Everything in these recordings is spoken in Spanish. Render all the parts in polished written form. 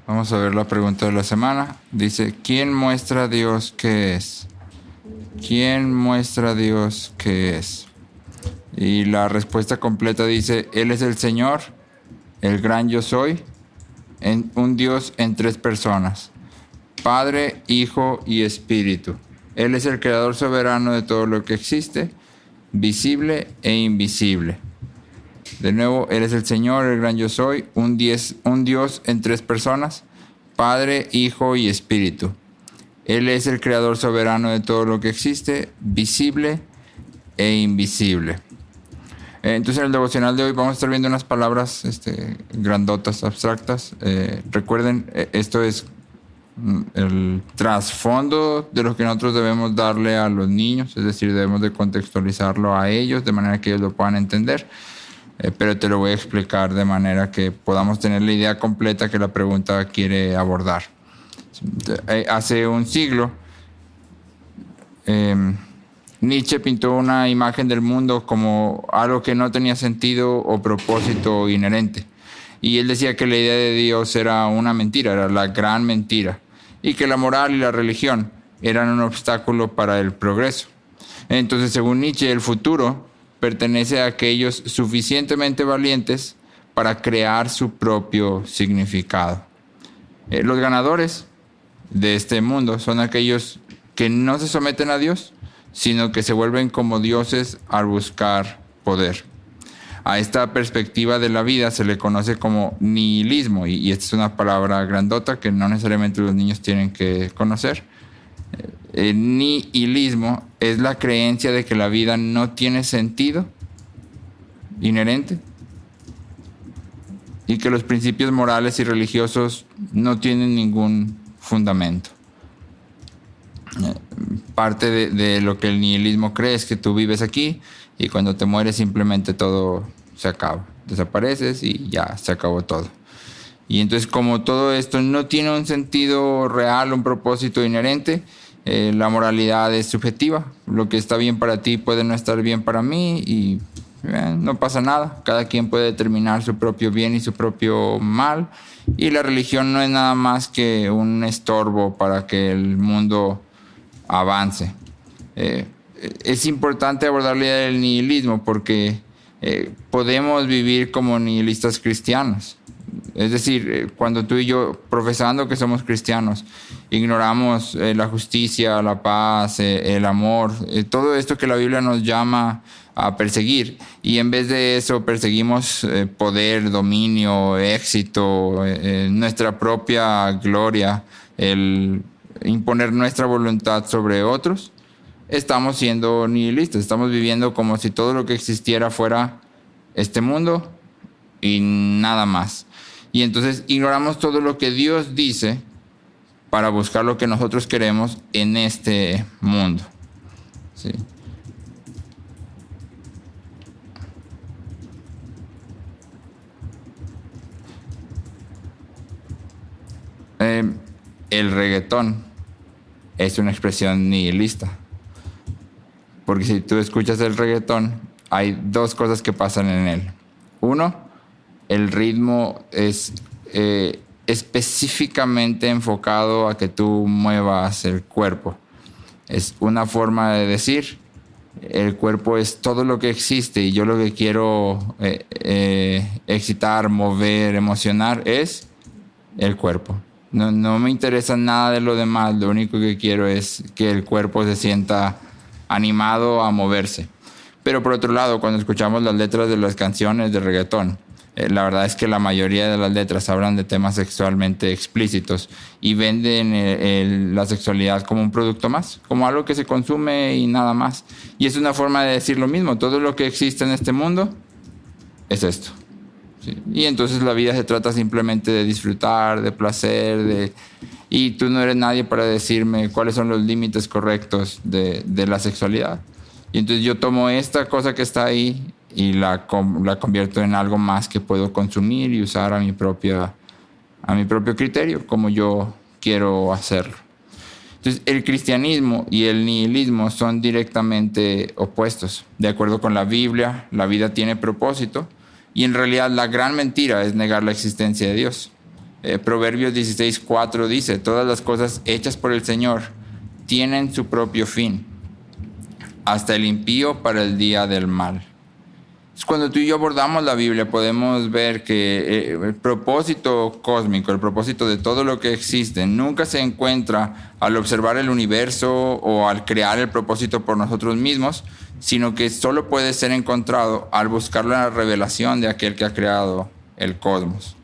Vamos a ver la pregunta de la semana. Dice, ¿quién muestra a Dios qué es? ¿Quién muestra a Dios qué es? Y la respuesta completa dice, Él es el Señor, el gran yo soy, un Dios en tres personas, Padre, Hijo y Espíritu. Él es el creador soberano de todo lo que existe, visible e invisible. De nuevo, Él es el Señor, el gran yo soy, un Dios en tres personas, Padre, Hijo y Espíritu. Él es el creador soberano de todo lo que existe, visible e invisible. Entonces en el devocional de hoy vamos a estar viendo unas palabras grandotas, abstractas. Recuerden, esto es el trasfondo de lo que nosotros debemos darle a los niños, es decir, debemos de contextualizarlo a ellos de manera que ellos lo puedan entender. Pero te lo voy a explicar de manera que podamos tener la idea completa que la pregunta quiere abordar. Hace un siglo, Nietzsche pintó una imagen del mundo como algo que no tenía sentido o propósito inherente. Y él decía que la idea de Dios era una mentira, era la gran mentira, y que la moral y la religión eran un obstáculo para el progreso. Entonces, según Nietzsche, el futuro pertenece a aquellos suficientemente valientes para crear su propio significado. Los ganadores de este mundo son aquellos que no se someten a Dios, sino que se vuelven como dioses al buscar poder. A esta perspectiva de la vida se le conoce como nihilismo, y esta es una palabra grandota que no necesariamente los niños tienen que conocer. El nihilismo es la creencia de que la vida no tiene sentido inherente y que los principios morales y religiosos no tienen ningún fundamento. Parte de lo que el nihilismo cree es que tú vives aquí y cuando te mueres simplemente todo se acaba, desapareces y ya se acabó todo. Y entonces, como todo esto no tiene un sentido real, un propósito inherente, la moralidad es subjetiva. Lo que está bien para ti puede no estar bien para mí y no pasa nada. Cada quien puede determinar su propio bien y su propio mal. Y la religión no es nada más que un estorbo para que el mundo avance. Es importante abordar la idea del nihilismo porque podemos vivir como nihilistas cristianos. Es decir, cuando tú y yo, profesando que somos cristianos, ignoramos la justicia, la paz, el amor, todo esto que la Biblia nos llama a perseguir, y en vez de eso perseguimos poder, dominio, éxito, nuestra propia gloria, el imponer nuestra voluntad sobre otros, estamos siendo nihilistas, estamos viviendo como si todo lo que existiera fuera este mundo y nada más. Y entonces ignoramos todo lo que Dios dice para buscar lo que nosotros queremos en este mundo. ¿Sí? El reggaetón es una expresión nihilista. Porque si tú escuchas el reggaetón, hay dos cosas que pasan en él. Uno, el ritmo es específicamente enfocado a que tú muevas el cuerpo. Es una forma de decir, el cuerpo es todo lo que existe y yo lo que quiero excitar, mover, emocionar es el cuerpo. No me interesa nada de lo demás, lo único que quiero es que el cuerpo se sienta animado a moverse. Pero por otro lado, cuando escuchamos las letras de las canciones de reggaetón, la verdad es que la mayoría de las letras hablan de temas sexualmente explícitos y venden la sexualidad como un producto más, como algo que se consume y nada más. Y es una forma de decir lo mismo, todo lo que existe en este mundo es esto. ¿Sí? Y entonces la vida se trata simplemente de disfrutar, de placer, y tú no eres nadie para decirme cuáles son los límites correctos de la sexualidad. Y entonces yo tomo esta cosa que está ahí y la convierto en algo más que puedo consumir y usar a mi propio criterio, como yo quiero hacerlo. Entonces, el cristianismo y el nihilismo son directamente opuestos. De acuerdo con la Biblia, la vida tiene propósito y en realidad la gran mentira es negar la existencia de Dios. Proverbios 16:4 dice: todas las cosas hechas por el Señor tienen su propio fin, hasta el impío para el día del mal. Cuando tú y yo abordamos la Biblia, podemos ver que el propósito cósmico, el propósito de todo lo que existe, nunca se encuentra al observar el universo o al crear el propósito por nosotros mismos, sino que solo puede ser encontrado al buscar la revelación de aquel que ha creado el cosmos.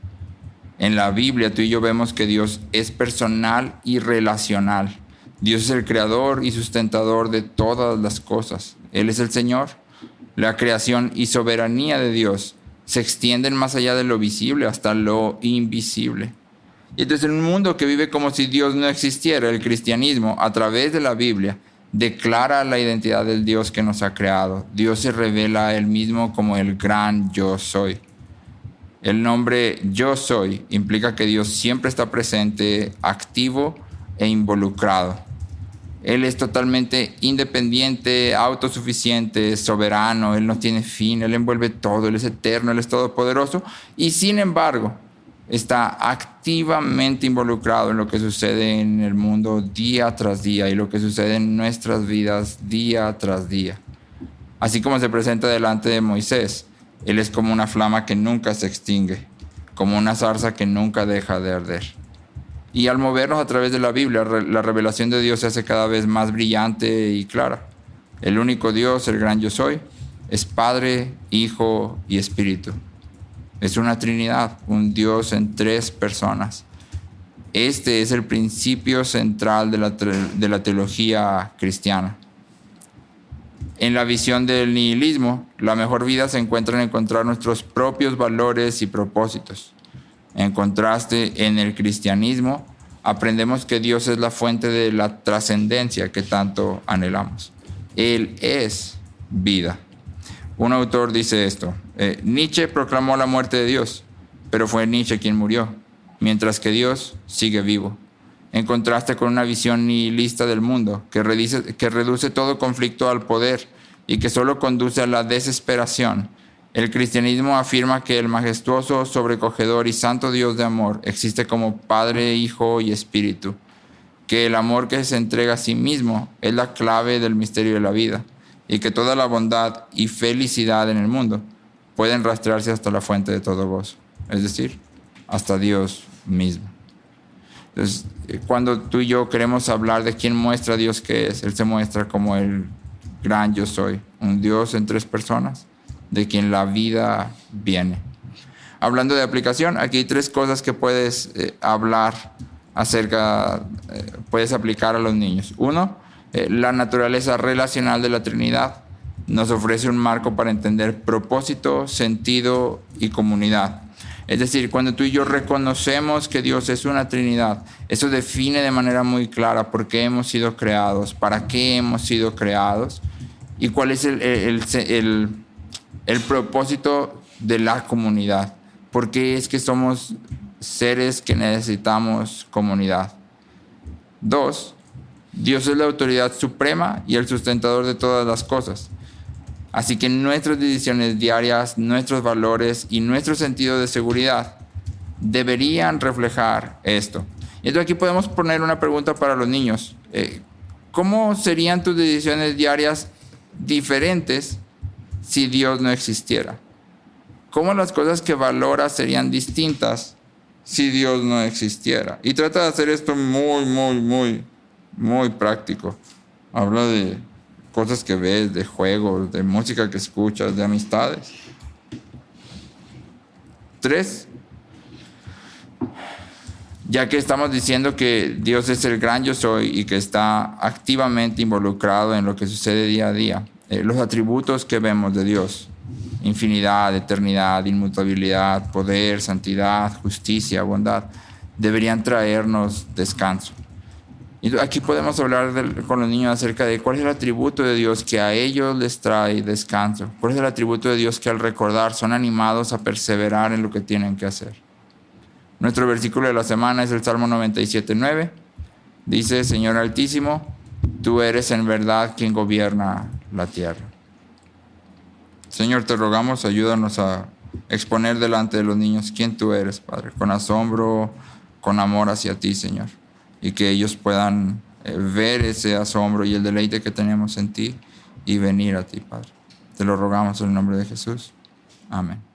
En la Biblia, tú y yo vemos que Dios es personal y relacional. Dios es el creador y sustentador de todas las cosas. Él es el Señor. La creación y soberanía de Dios se extienden más allá de lo visible hasta lo invisible. Y entonces en un mundo que vive como si Dios no existiera, el cristianismo, a través de la Biblia, declara la identidad del Dios que nos ha creado. Dios se revela a Él mismo como el gran yo soy. El nombre yo soy implica que Dios siempre está presente, activo e involucrado. Él es totalmente independiente, autosuficiente, soberano. Él no tiene fin, Él envuelve todo, Él es eterno, Él es todopoderoso. Y sin embargo, está activamente involucrado en lo que sucede en el mundo día tras día y lo que sucede en nuestras vidas día tras día. Así como se presenta delante de Moisés, Él es como una flama que nunca se extingue, como una zarza que nunca deja de arder. Y al movernos a través de la Biblia, la revelación de Dios se hace cada vez más brillante y clara. El único Dios, el gran yo soy, es Padre, Hijo y Espíritu. Es una Trinidad, un Dios en 3 personas. Este es el principio central de la teología cristiana. En la visión del nihilismo, la mejor vida se encuentra en encontrar nuestros propios valores y propósitos. En contraste, en el cristianismo, aprendemos que Dios es la fuente de la trascendencia que tanto anhelamos. Él es vida. Un autor dice esto: Nietzsche proclamó la muerte de Dios, pero fue Nietzsche quien murió, mientras que Dios sigue vivo. En contraste con una visión nihilista del mundo, que reduce todo conflicto al poder y que solo conduce a la desesperación, el cristianismo afirma que el majestuoso, sobrecogedor y santo Dios de amor existe como Padre, Hijo y Espíritu, que el amor que se entrega a sí mismo es la clave del misterio de la vida, y que toda la bondad y felicidad en el mundo pueden rastrearse hasta la fuente de todo gozo, es decir, hasta Dios mismo. Entonces, cuando tú y yo queremos hablar de quién muestra a Dios que es, Él se muestra como el gran yo soy, un Dios en 3 personas, de quien la vida viene. Hablando de aplicación, aquí hay 3 cosas que puedes hablar acerca, puedes aplicar a los niños. 1, la naturaleza relacional de la Trinidad nos ofrece un marco para entender propósito, sentido y comunidad. Es decir, cuando tú y yo reconocemos que Dios es una Trinidad, eso define de manera muy clara por qué hemos sido creados, para qué hemos sido creados y cuál es el propósito de la comunidad. ¿Por qué es que somos seres que necesitamos comunidad? 2, Dios es la autoridad suprema y el sustentador de todas las cosas. Así que nuestras decisiones diarias, nuestros valores y nuestro sentido de seguridad deberían reflejar esto. Y entonces aquí podemos poner una pregunta para los niños. ¿Cómo serían tus decisiones diarias diferentes si Dios no existiera? ¿Cómo las cosas que valoras serían distintas si Dios no existiera? Y trata de hacer esto muy práctico. Habla de cosas que ves, de juegos, de música que escuchas, de amistades. 3, ya que estamos diciendo que Dios es el gran yo soy y que está activamente involucrado en lo que sucede día a día, los atributos que vemos de Dios, infinidad, eternidad, inmutabilidad, poder, santidad, justicia, bondad, deberían traernos descanso. Y aquí podemos hablar con los niños acerca de cuál es el atributo de Dios que a ellos les trae descanso. ¿Cuál es el atributo de Dios que al recordar son animados a perseverar en lo que tienen que hacer? Nuestro versículo de la semana es el Salmo 97:9. Dice: Señor Altísimo, tú eres en verdad quien gobierna la tierra. Señor, te rogamos, ayúdanos a exponer delante de los niños quién tú eres, Padre, con asombro, con amor hacia ti, Señor, y que ellos puedan ver ese asombro y el deleite que tenemos en ti y venir a ti, Padre. Te lo rogamos en el nombre de Jesús. Amén.